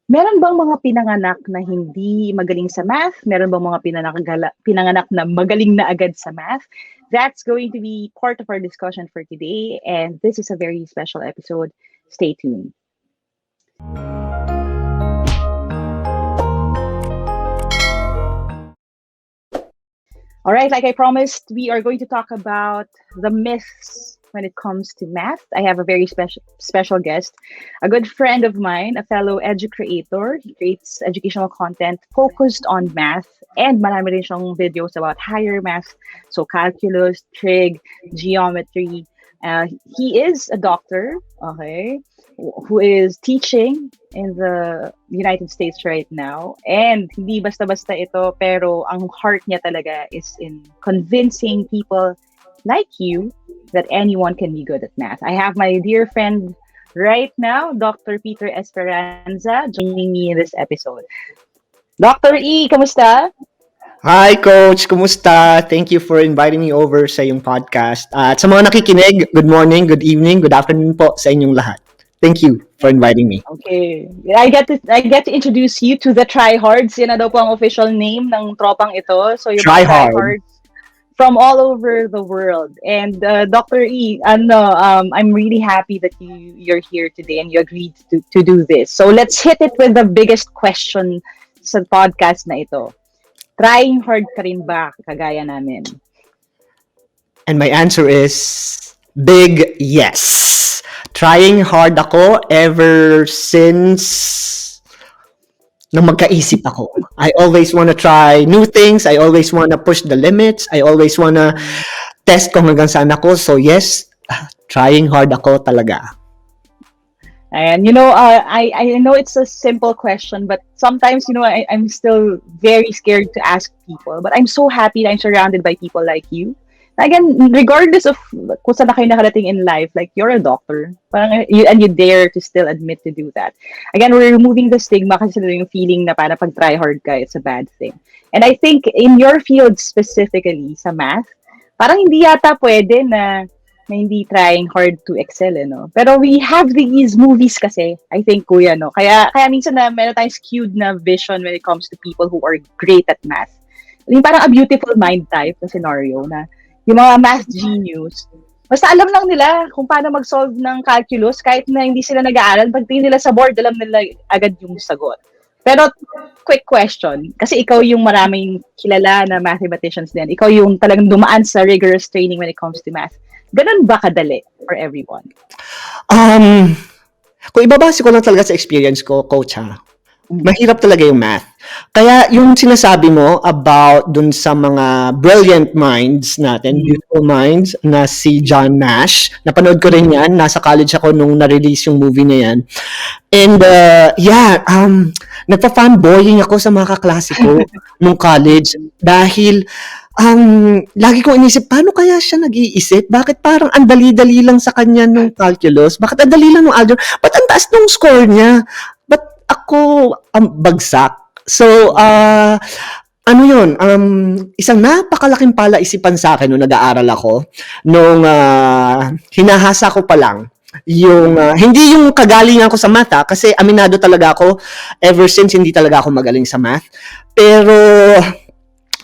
Meron bang mga pinanganak na hindi magaling sa math? Meron bang mga pinanganak na magaling na agad sa math? That's going to be part of our discussion for today, and this is a very special episode. Stay tuned. All right, like I promised, we are going to talk about the myths when it comes to math. I have a very special guest, a good friend of mine, a fellow edu-creator. He creates educational content focused on math, and marami rin siyang videos about higher math, so calculus, trig, geometry. He is a doctor, okay, who is teaching in the United States right now. And hindi basta-basta ito, pero ang heart niya talaga is in convincing people like you that anyone can be good at math. I have my dear friend right now, Dr. Peter Esperanza, joining me in this episode. Dr. E, kamusta? Hi, Coach. Kumusta? Thank you for inviting me over sa iyong podcast. At sa mga nakikinig, good morning, good evening, good afternoon po sa inyong lahat. Thank you for inviting me. Okay. I get to introduce you to the tryhards. Yan na daw po ang official name ng tropang ito. So yung mga Tryhard. tryhards from all over the world. And Dr. E, I'm really happy that you're here today and you agreed to do this. So let's hit it with the biggest question sa podcast na ito. Trying hard ka rin ba kagaya namin? And my answer is big yes. Trying hard ako ever since nung magkaisip ako. I always want to try new things. I always want to push the limits. I always want to test kung hanggang saan ako. So yes, trying hard ako talaga. And I know it's a simple question, but sometimes I'm still very scared to ask people. But I'm so happy that I'm surrounded by people like you. Again, regardless of kung saan na kayo nakarating in life, like you're a doctor, parang you dare to still admit to do that. Again, we're removing the stigma kasi yung feeling na para pag try hard ka, it's a bad thing. And I think in your field specifically sa math, parang hindi yata pwede na hindi trying hard to excel, no? Pero we have these movies kasi, I think, kuya, no? Kaya minsan na meron tayong skewed na vision when it comes to people who are great at math. Yung parang a beautiful mind type na scenario na yung mga math genius, basta alam lang nila kung paano mag-solve ng calculus kahit na hindi sila nag-aaral. Pagtingin nila sa board, alam nila agad yung sagot. Pero, quick question, kasi ikaw yung maraming kilala na mathematicians din. Ikaw yung talagang dumaan sa rigorous training when it comes to math. Ganun ba kadali for everyone? Kung ibabase ko lang talaga sa experience ko, Coach, mahirap talaga yung math. Kaya yung sinasabi mo about dun sa mga brilliant minds natin, beautiful minds, na si John Nash, napanood ko rin yan, nasa college ako nung na-release yung movie na yan. And nagpa-fanboying ako sa mga kaklase ko nung college dahil lagi kong inisip, paano kaya siya nag-iisip? Bakit parang ang dali-dali lang sa kanya nung calculus? Bakit ang dali lang nung algebra? Ba't ang taas nung score niya? Ba't ako ang bagsak? So, isang napakalaking palaisipan sa akin nung nag-aaral ako, nung hinahasa ko pa lang, yung hindi yung kagalingan ko sa math kasi aminado talaga ako ever since hindi talaga ako magaling sa math. Pero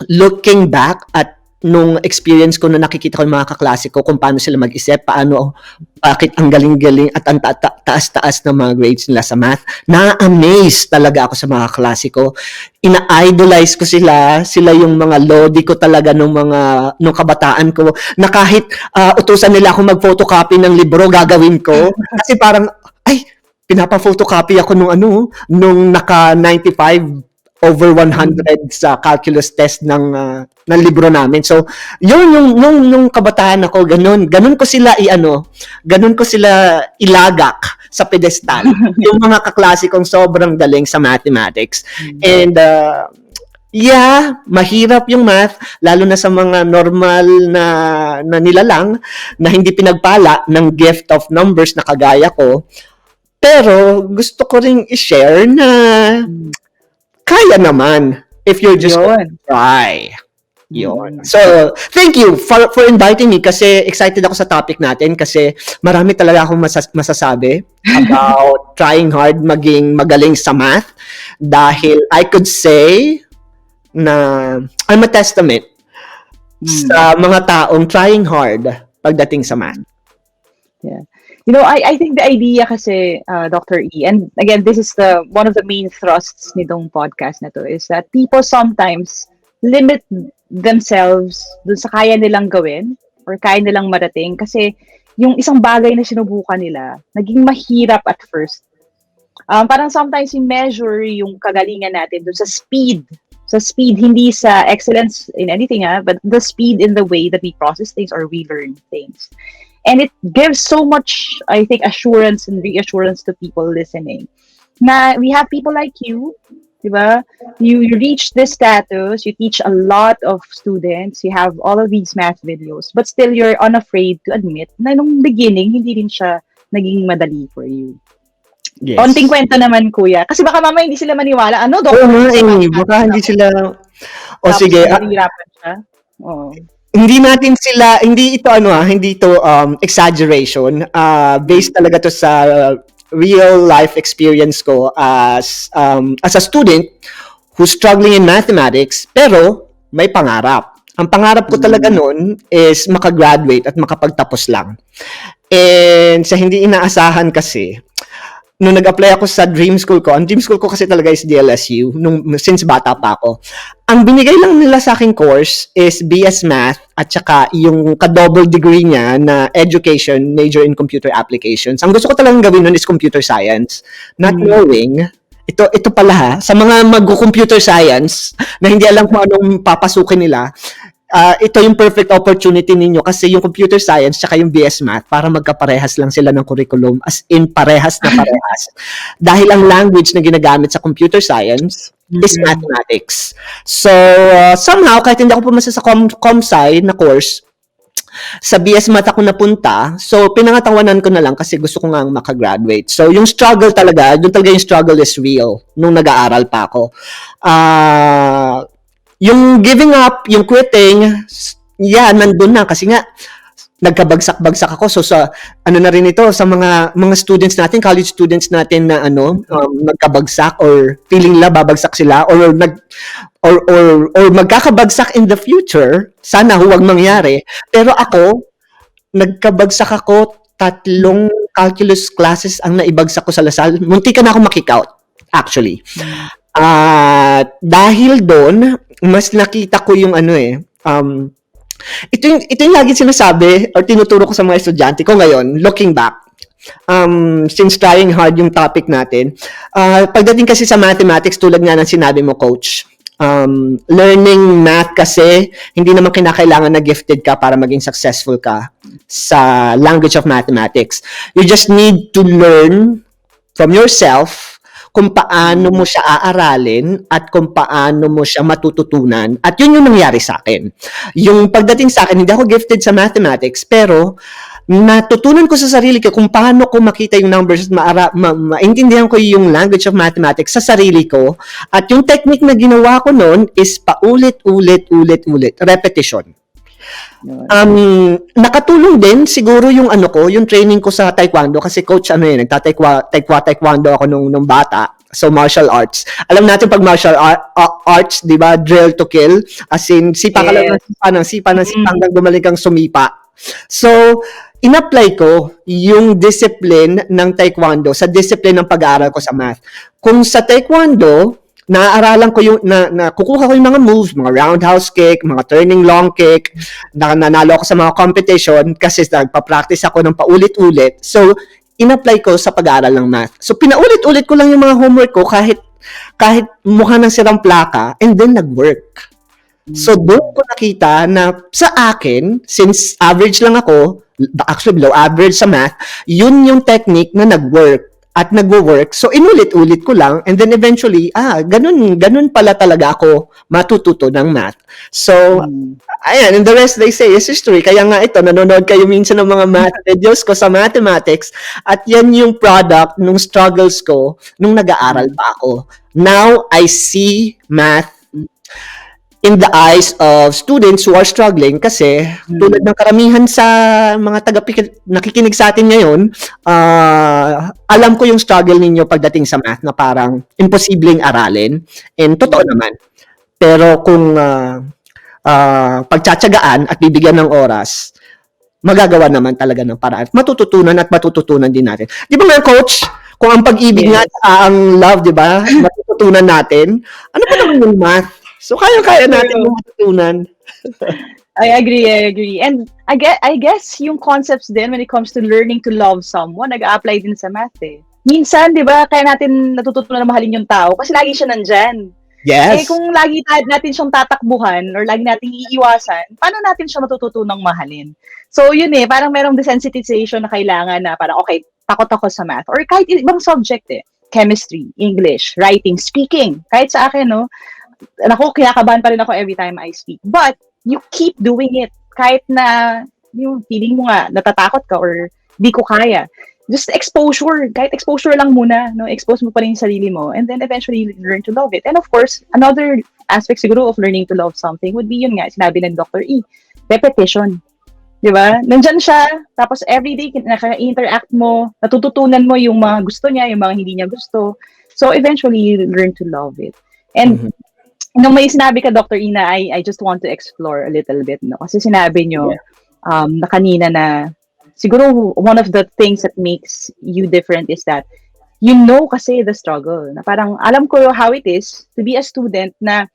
looking back at nung experience ko na nakikita ko yung mga kaklase ko kung paano sila mag-isip, bakit ang galing-galing at ang taas-taas ng mga grades nila sa math, na-amaze talaga ako sa mga kaklase ko. Ina-idolize ko sila yung mga lodi ko talaga nung kabataan ko, na kahit utusan nila ako mag-photocopy ng libro, gagawin ko. Kasi parang, pinapa-photocopy ako nung naka 95 over 100 sa calculus test ng libro namin. So, yung kabataan ako, ganun ko sila ilagak sa pedestal. Yung mga kaklase kong sobrang galing sa mathematics. And mahirap yung math, lalo na sa mga normal na nilalang na hindi pinagpala ng gift of numbers na kagaya ko. Pero gusto ko ring i-share na kaya naman if you're just going to try. Yun. Mm. So, thank you for inviting me kasi excited ako sa topic natin kasi marami talaga akong masasabi about trying hard maging magaling sa math dahil I could say na I'm a testament Mm. sa mga taong trying hard pagdating sa math. Yeah. I think the idea kasi, Dr. E, and again, this is the one of the main thrusts nitong podcast na to, is that people sometimes limit themselves dun sa kaya nilang gawin or kaya nilang marating kasi yung isang bagay na sinubukan nila, naging mahirap at first. Parang sometimes we measure yung kagalingan natin dun sa speed. Sa speed, hindi sa excellence in anything, but the speed in the way that we process things or we learn things. And it gives so much, I think, assurance and reassurance to people listening. Na we have people like you, diba? You reach this status, you teach a lot of students, you have all of these math videos, but still you're unafraid to admit na nung beginning, hindi rin siya naging madali for you. Yes. Konting kwento naman, kuya. Kasi baka mamaya hindi sila maniwala. Ano, Oo nga doctor? baka hindi sila... O Tapos sige, nahihirapan siya. Oo. hindi ito exaggeration. Based talaga to sa real life experience ko as a student who's struggling in mathematics pero may pangarap. Ang pangarap ko talaga noon is makagraduate at makapagtapos lang. And sa hindi inaasahan kasi, nung nag-apply ako sa dream school ko, ang dream school ko kasi talaga is DLSU, since bata pa ako. Ang binigay lang nila sa aking course is BS Math at saka yung ka-double degree niya na Education, Major in Computer Applications. Ang gusto ko talagang gawin nun is Computer Science. Not knowing, ito pala ha, sa mga mag-computer science na hindi alam kung anong papasukin nila, ito yung perfect opportunity ninyo kasi yung computer science tsaka yung BS Math para magkaparehas lang sila ng curriculum, as in parehas na parehas. Dahil ang language na ginagamit sa computer science is mathematics. So, somehow, kahit hindi ako pumasa sa comsci na course, sa BS Math ako napunta, so pinangatawanan ko na lang kasi gusto ko nga makagraduate. So, yung struggle talaga, yung talaga yung struggle is real nung nag-aaral pa ako. Yung giving up, yung quitting, nandun na kasi nga nagkabagsak-bagsak ako. So sa na rin ito sa mga students natin, college students natin na nagkabagsak or feeling la babagsak sila or magkakabagsak in the future. Sana huwag mangyari. Pero ako nagkabagsak ako, 3 calculus classes ang naibagsak ko sa Lasal. Munti ka na ako makikout actually. Dahil doon, mas nakita ko yung ito yung lagi sinasabi or tinuturo ko sa mga estudyante ko ngayon, looking back. Since trying hard yung topic natin, pagdating kasi sa mathematics, tulad nga ng sinabi mo, coach, learning math kasi, hindi naman kinakailangan na gifted ka para maging successful ka sa language of mathematics. You just need to learn from yourself kung paano mo siya aaralin at kung paano mo siya matututunan. At yun yung nangyari sa akin. Yung pagdating sa akin, hindi ako gifted sa mathematics, pero natutunan ko sa sarili ko kung paano ko makita yung numbers at maintindihan ko yung language of mathematics sa sarili ko. At yung technique na ginawa ko noon is paulit-ulit, repetition. Nakatulong din siguro yung yung training ko sa taekwondo kasi coach taekwondo ako nung bata. So martial arts. Alam natin pag martial arts, 'di ba? Drill to kill. As in sipa ka lang ng sipa hanggang gumaling kang sumipa. So in-apply ko yung discipline ng taekwondo sa discipline ng pag-aaral ko sa math. Kung sa taekwondo, naaaralan ko yung kukuha ko yung mga moves, mga roundhouse kick, mga turning long kick, nanalo ako sa mga competition kasi nagpa-practice ako ng paulit-ulit. So, in-apply ko sa pag-aaral ng math. So, pinaulit-ulit ko lang yung mga homework ko kahit mukha ng sirang plaka and then nag-work. So, doon ko nakita na sa akin, since average lang ako, actually below average sa math, yun yung technique na nag-work at nagwo-work. So, inulit-ulit ko lang and then eventually, ganun pala talaga ako matututo ng math. So, ayan, and the rest they say is history. Kaya nga ito, nanonood kayo minsan ng mga math videos ko sa mathematics at yan yung product nung struggles ko nung nag-aaral pa ako. Now, I see math in the eyes of students who are struggling kasi tulad Mm. ng karamihan sa mga nakikinig sa atin ngayon, alam ko yung struggle ninyo pagdating sa math na parang imposibleng aralin and totoo Mm. naman. Pero kung pagtsatsagaan at bibigyan ng oras, magagawa naman talaga ng paraan. At matututunan din natin. Di ba nga, Coach? Kung ang pag-ibig nga Yes. ang love, di ba? Matututunan natin. Ano pa naman yung math? So, kaya-kaya natin True. yung matutunan. I agree, I agree. And I guess yung concepts din when it comes to learning to love someone, nag-a-apply din sa math eh. Minsan, di ba, kaya natin natututunan na mahalin yung tao kasi lagi siya nandyan. Eh Yes. kung lagi natin siyang tatakbuhan or lagi nating iiwasan, paano natin siya matututunang mahalin? So yun eh, parang merong desensitization na kailangan na parang okay, takot ako sa math or kahit ibang subject eh. Chemistry, English, writing, speaking. Kahit sa akin, no, naku, kinakabahan pa rin ako every time I speak. But you keep doing it kahit na yung feeling mo nga natatakot ka or di ko kaya. Just exposure, kahit exposure lang muna, no? Expose mo pa rin yung sarili mo and then eventually you learn to love it. And of course, another aspect siguro of learning to love something would be yun nga, sinabi ng Dr. E, repetition. Di ba? Nandyan siya, tapos everyday naka-interact mo, natututunan mo yung mga gusto niya, yung mga hindi niya gusto. So eventually you learn to love it. And Mhm. nung may sinabi ka, Dr. Ina, I just want to explore a little bit, no? Kasi sinabi nyo, Yeah. na kanina na, siguro one of the things that makes you different is that, you know kasi the struggle. Na parang, alam ko how it is to be a student na,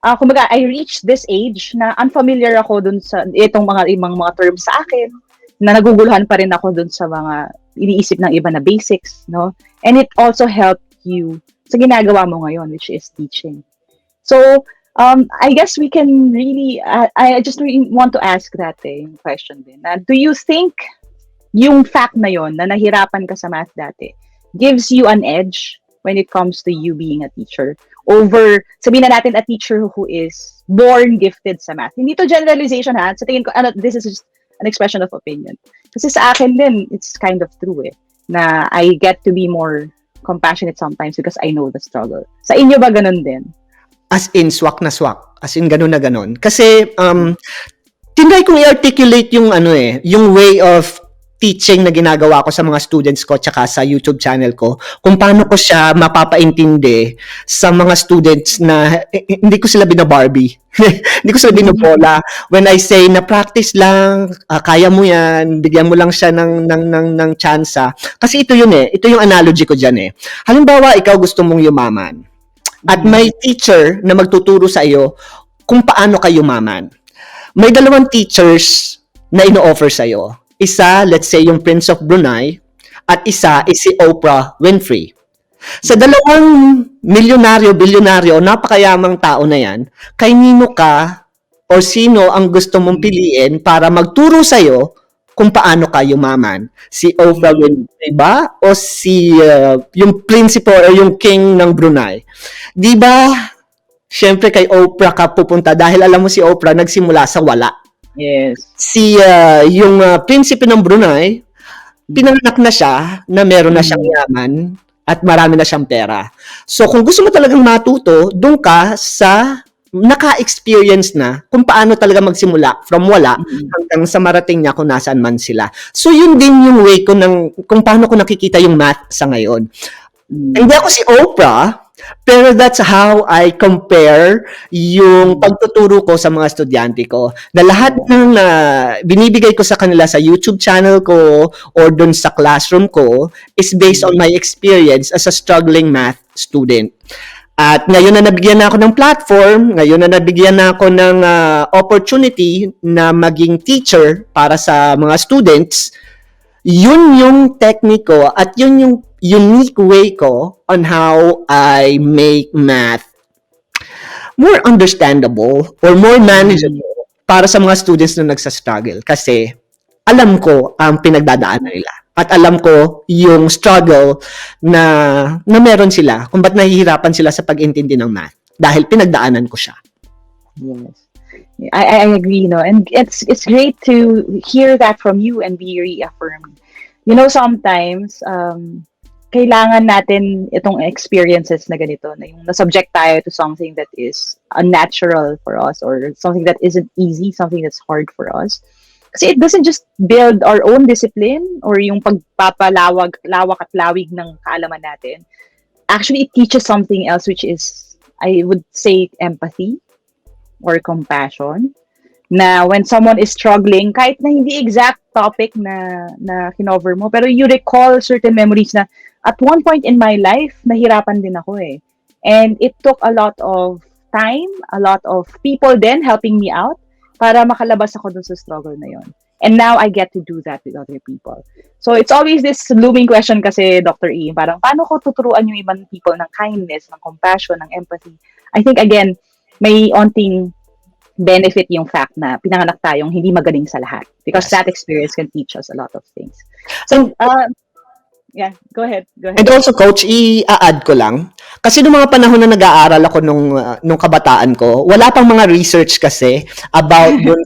kumbaga, I reached this age na unfamiliar ako dun sa, itong mga terms sa akin, na naguguluhan pa rin ako dun sa mga iniisip ng iba na basics, no? And it also helped you sa ginagawa mo ngayon, which is teaching. So, I guess we can really, I just really want to ask that question din. Do you think yung fact na yon na nahirapan ka sa math dati gives you an edge when it comes to you being a teacher over, sabihin na natin, a teacher who is born gifted sa math? Hindi to generalization ha. Sa tingin ko, this is just an expression of opinion. Kasi sa akin din, it's kind of true na I get to be more compassionate sometimes because I know the struggle. Sa inyo ba ganun din? As in, swak na swak. As in, ganun na ganun. Kasi, tinry kong i-articulate yung yung way of teaching na ginagawa ko sa mga students ko tsaka sa YouTube channel ko, kung paano ko siya mapapaintindi sa mga students na hindi ko sila bina-Barbie. Hindi ko sila binobola. When I say na practice lang, kaya mo yan, bigyan mo lang siya ng tsansa. Kasi ito yun ito yung analogy ko dyan Halimbawa, ikaw gusto mong yumaman. At may teacher na magtuturo sa iyo kung paano ka yumaman. May dalawang teachers na ino-offer sa iyo. Isa, let's say, yung Prince of Brunei, at isa is si Oprah Winfrey. Sa dalawang milyonaryo, bilyonaryo, napakayamang tao na yan, kay nino ka o sino ang gusto mong piliin para magturo sa iyo kung paano ka yumaman? Si Oprah Winfrey ba? O si yung principal o yung king ng Brunei? Di ba? Siyempre kay Oprah ka pupunta dahil alam mo si Oprah nagsimula sa wala. Yes. Si yung prinsipe ng Brunei, pinanganak na siya na meron na siyang yaman at marami na siyang pera. So kung gusto mo talagang matuto, doon ka sa naka-experience na kung paano talaga magsimula from wala hanggang sa marating niya kung nasaan man sila. So yun din yung way ko kung paano ko nakikita yung math sa ngayon. Hindi ako si Oprah, pero that's how I compare yung pagtuturo ko sa mga estudyante ko. Na lahat ng binibigay ko sa kanila sa YouTube channel ko or dun sa classroom ko is based on my experience as a struggling math student. At ngayon na nabigyan na ako ng platform, ngayon na nabigyan na ako ng opportunity na maging teacher para sa mga students, yun yung technique ko at yun yung unique way ko on how I make math more understandable or more manageable para sa mga students na nagsa-struggle. Kasi alam ko ang pinagdadaanan nila. At alam ko yung struggle na meron sila kung ba't nahihirapan sila sa pag-intindi ng math. Dahil pinagdaanan ko siya. Yes. I agree, no? And it's great to hear that from you and be reaffirmed. You know, sometimes, kailangan natin itong experiences na ganito, na yung na-subject tayo to something that is unnatural for us or something that isn't easy, something that's hard for us. Kasi it doesn't just build our own discipline or yung lawak at lawig ng kaalaman natin. Actually, it teaches something else, which is, I would say, empathy or compassion. Na when someone is struggling, kahit na hindi exact topic na kinover mo, pero you recall certain memories na at one point in my life, nahirapan din ako eh. And it took a lot of time, a lot of people then helping me out para makalabas ako dun sa struggle na yon. And now I get to do that with other people. So it's always this looming question kasi, Dr. E, parang paano ko tuturuan yung ibang people ng kindness, ng compassion, ng empathy? I think again, may onting benefit yung fact na pinanganak tayong hindi magaling sa lahat, because Yes. that experience can teach us a lot of things. And, So, yeah, go ahead. and also, Coach, i-add ko lang. Kasi nung mga panahon na nag-aaral ako nung kabataan ko, wala pang mga research kasi about dun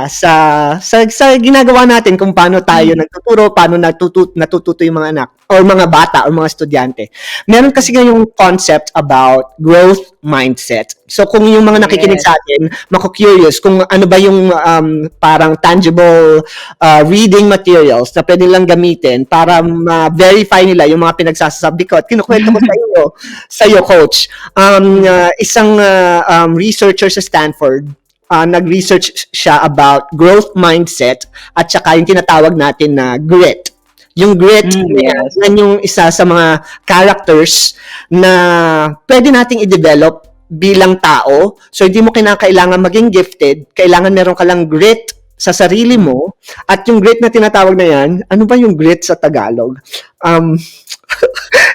sa ginagawa natin kung paano tayo nagtuturo, paano natututo yung mga anak or mga bata or mga estudyante. Meron kasi ngayong concept about growth mindset. So kung yung mga nakikinig Yes. sa atin, mako-curious kung ano ba yung parang tangible reading materials na pwede lang gamitin para ma-verify nila yung mga pinagsasabi ko at kinukwento ko sa iyo, Coach. Isang researcher sa Stanford, nag-research siya about growth mindset at saka yung tinatawag natin na grit. Yung grit, Yes. yan yung isa sa mga characters na pwede nating i-develop bilang tao. So, hindi mo kinakailangan maging gifted. Kailangan meron ka lang grit sa sarili mo. At yung grit na tinatawag na yan, ano ba yung grit sa Tagalog?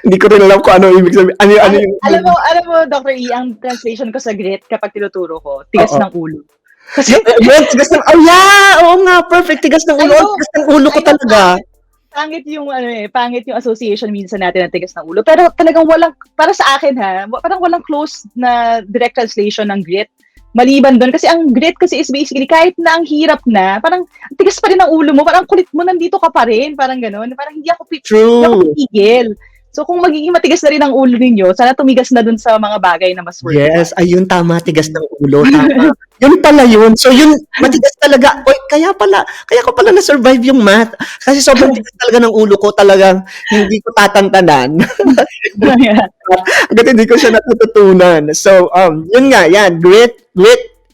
Hindi ko rin alam kung ano ibig sabihin. Alam mo, Dr. E, ang translation ko sa grit kapag tinuturo ko, tigas Oo. ng ulo. Kasi, Yes, tigas ng, oh yeah, oo nga, perfect, tigas ng ulo. I know, Tigas ng ulo ko I know, talaga. pangit yung association minsan natin ng tigas ng ulo. Pero talagang para sa akin parang walang close na direct translation ng grit. Maliban doon, kasi ang grit kasi is basically, kahit na ang hirap na, parang tigas pa rin ang ulo mo, parang kulit mo, nandito ka pa rin, parang gano'n. Parang hindi ako True. pipigil. So kung magiging matigas na rin ang ulo ninyo, sana tumigas na dun sa mga bagay na mas worthwhile. Yes, ayun, tama, tigas ng ulo, tama. Yun pala yun. So yun, matigas talaga. Oy, kaya ko pala na-survive yung math. Kasi sobrang tigas talaga ng ulo ko, talagang hindi ko tatantanan. Agad hindi ko siya natututunan. So, yun nga, yan, grit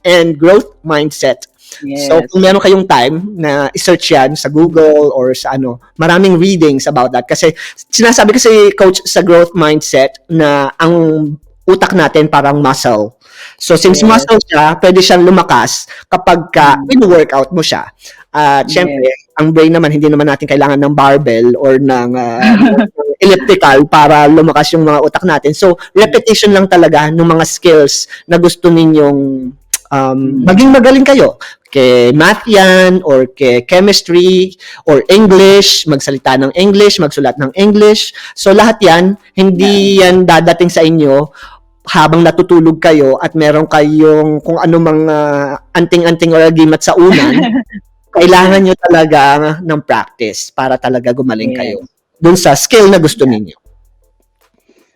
and growth mindset. Yes. So, kung meron kayong time na i-search yan sa Google or sa maraming readings about that. Kasi sinasabi kasi, Coach, sa growth mindset na ang utak natin parang muscle. So, since muscle siya, pwede siyang lumakas kapag in-workout mo siya. At syempre, ang brain naman, hindi naman natin kailangan ng barbell or ng elliptical para lumakas yung mga utak natin. So, repetition lang talaga ng mga skills na gusto ninyong maging magaling kayo. Kay math yan, or kay chemistry, or English, magsalita ng English, magsulat ng English. So, lahat yan, hindi yan dadating sa inyo habang natutulog kayo at meron kayong kung ano mga anting-anting or agimat sa unan. Kailangan nyo talaga ng practice para talaga gumaling kayo dun sa skill na gusto ninyo.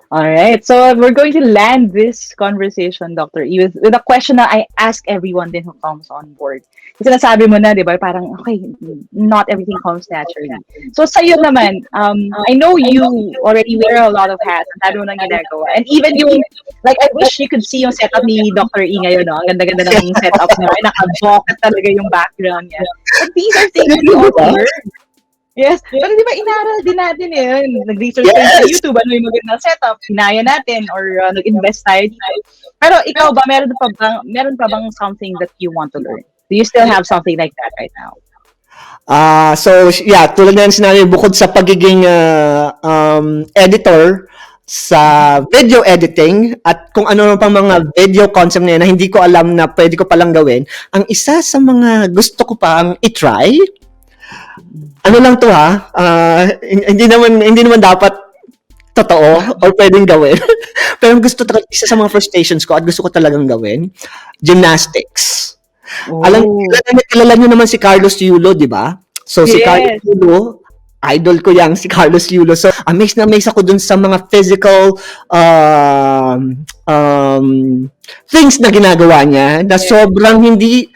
Alright, so we're going to land this conversation, Dr. E, with a question that I ask everyone then who comes on board. Kasi nasabi mo na, di ba, parang, okay, not everything comes naturally. So sa'yo naman, I know you already wear a lot of hats, ang dami mo nang ginagawa. And even yung, like, I wish you could see yung setup ni Dr. E ngayon, no? Ang ganda-ganda ng setup niya. Naka-bucket talaga yung background niya. But these are things we also learn. Yes, pero di ba inaral din natin nag-research tayo sa YouTube, ano yung magandang setup, hinaya natin, or nag-invest tayo dito. Pero ikaw ba, meron pa bang something that you want to learn? Do you still have something like that right now? So, yeah, tulad na yung sinabi, bukod sa pagiging editor sa video editing at kung ano pang mga video concept na yan na hindi ko alam na pwede ko palang gawin, ang isa sa mga gusto ko pang i-try, ano lang to hindi naman dapat totoo or pwedeng gawin. Pero gusto talaga, isa sa mga frustrations ko at gusto ko talagang gawin, gymnastics. Kilala niyo naman si Carlos Yulo, di ba? So si Carlos Yulo, idol ko yang si Carlos Yulo. So, amazed na amazed ako dun sa mga physical things na ginagawa niya na sobrang hindi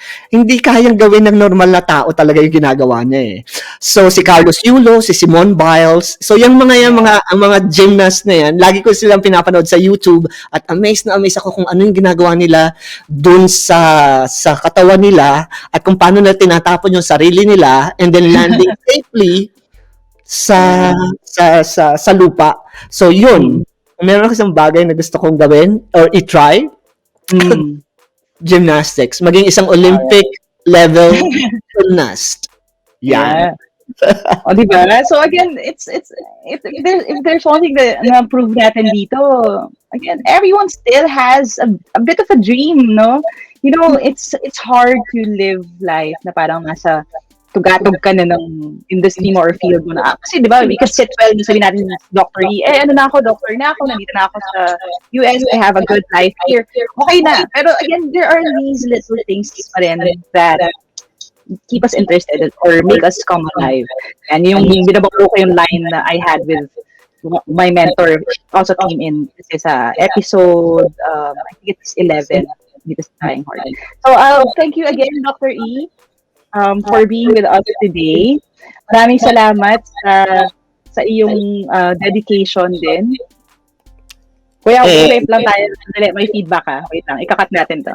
kayang gawin ng normal na tao talaga yung ginagawa niya eh. So, si Carlos Yulo, si Simone Biles. So, ang mga gymnast na yan, lagi ko silang pinapanood sa YouTube at amazed na amazed ako kung ano yung ginagawa nila dun sa katawan nila at kung paano na tinatapon yung sarili nila and then landing safely sa Yeah. sa lupa. So yun, Mm. kung meron ako isang bagay na gusto kong gawin or i-try, Mm. gymnastics. Maging isang Alright. Olympic level gymnast. Yan. Yeah. O, di ba? So again, it's if there's one thing na prove natin dito, again, everyone still has a bit of a dream, no? You know, it's hard to live life na parang nasa tugatog ka na ng industry mo or field mo na. Kasi di ba, we can sit well, sabi natin, Dr. E, ano na ako, doctor na ako, nandito na ako sa US, I have a good life here. Okay na. Pero again, there are these little things pa rin that keep us interested or make us come alive. And yung binabako ko yung line na I had with my mentor also came in kasi sa episode, I think it's 11, dito sa Trying Hard. So, thank you again, Dr. E, for being with us today. Maraming salamat sa iyong dedication din. Kuya, wait lang tayo. May feedback ha. Wait lang, ikakat natin to.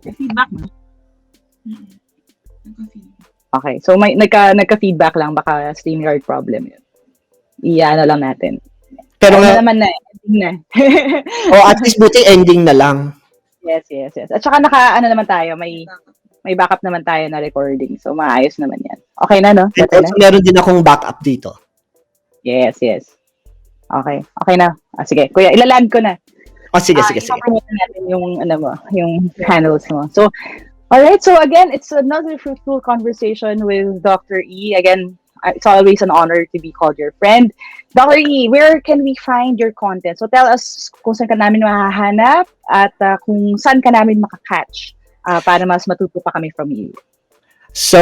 May feedback mo? Okay, so may nagka-feedback lang, baka StreamYard problem yun. Iyan lang natin. Pero nga naman na, ending na. at least buti ending na lang. Yes. At saka naman tayo, may backup naman tayo na recording. So maayos naman yan. Okay na, no? And also, meron din akong backup dito. Yes. Okay na. Sige, kuya, ilaland ko na. Sige. Ipapromote natin yung handles mo. So, alright, so again, it's another fruitful conversation with Dr. E. Again, it's always an honor to be called your friend. Dr. E, where can we find your content? So tell us kung saan ka namin mahahanap at kung saan ka namin makakatch para mas matuto pa kami from you. So,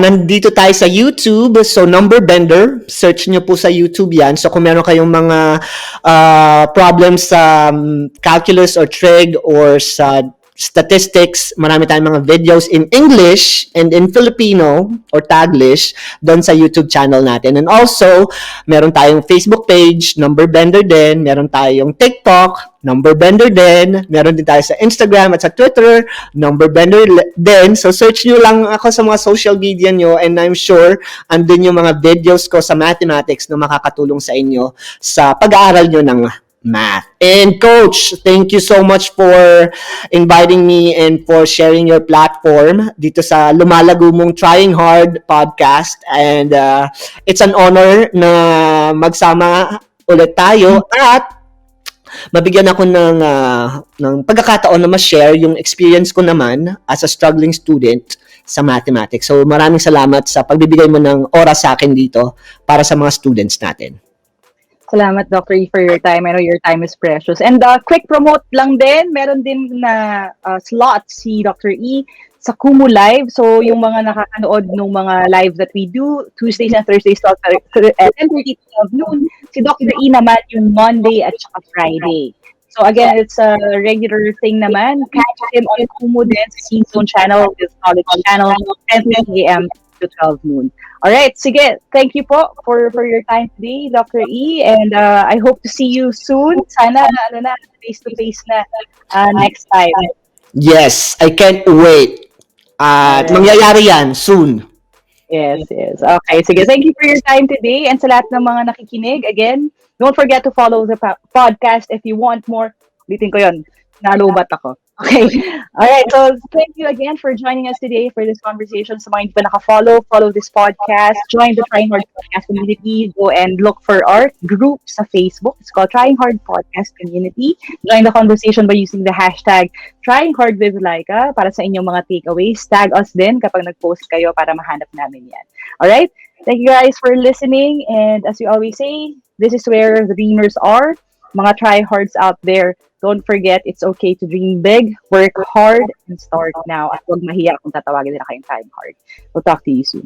nandito tayo sa YouTube. So, Numberbender. Search nyo po sa YouTube yan. So, kung meron kayong mga problems sa calculus or trig or sa statistics, marami tayong mga videos in English and in Filipino or Taglish doon sa YouTube channel natin. And also, meron tayong Facebook page, Numberbender din. Meron tayong TikTok, Numberbender din. Meron din tayo sa Instagram at sa Twitter, Numberbender din. So, search nyo lang ako sa mga social media nyo and I'm sure andun yung mga videos ko sa mathematics na makakatulong sa inyo sa pag-aaral nyo ng math. And Coach, thank you so much for inviting me and for sharing your platform dito sa Lumalago Mong Trying Hard podcast. And it's an honor na magsama ulit tayo at mabigyan ako ng pagkakataon na ma-share yung experience ko naman as a struggling student sa mathematics. So maraming salamat sa pagbibigay mo ng oras sa akin dito para sa mga students natin. Salamat, Dr. E, for your time. I know your time is precious. And quick promote lang din, meron din na slot si Dr. E sa Kumu Live. So, yung mga nakakanood ng mga live that we do, Tuesdays and Thursdays at 10:30 to 12 noon. Si Dr. E naman yung Monday at saka Friday. So, again, it's a regular thing naman. Catch him on Kumu din sa Season Channel with College Channel, 10:30 a.m. to 12 noon. Alright, sige. Thank you po for your time today, Dr. E. And I hope to see you soon. Sana, face-to-face na next time. Yes, I can't wait. At mangyayari yan soon. Yes. Okay, sige. Thank you for your time today. And sa lahat ng mga nakikinig, again, don't forget to follow the podcast if you want more. Ulitin ko yun. Nalubat ako. Okay. All right. So thank you again for joining us today for this conversation. Sa mga hindi pa naka-follow, follow this podcast. Join the Trying Hard Podcast community. Go and look for our group sa Facebook. It's called Trying Hard Podcast Community. Join the conversation by using the hashtag Trying Hard with Lyqa para sa inyong mga takeaways. Tag us din kapag nag-post kayo para mahanap namin yan. All right. Thank you guys for listening. And as we always say, this is where the dreamers are. Mga tryhards out there, don't forget, it's okay to dream big, work hard, and start now. At huwag mahiya kung tatawagin nila kayong trying hard. We'll talk to you soon.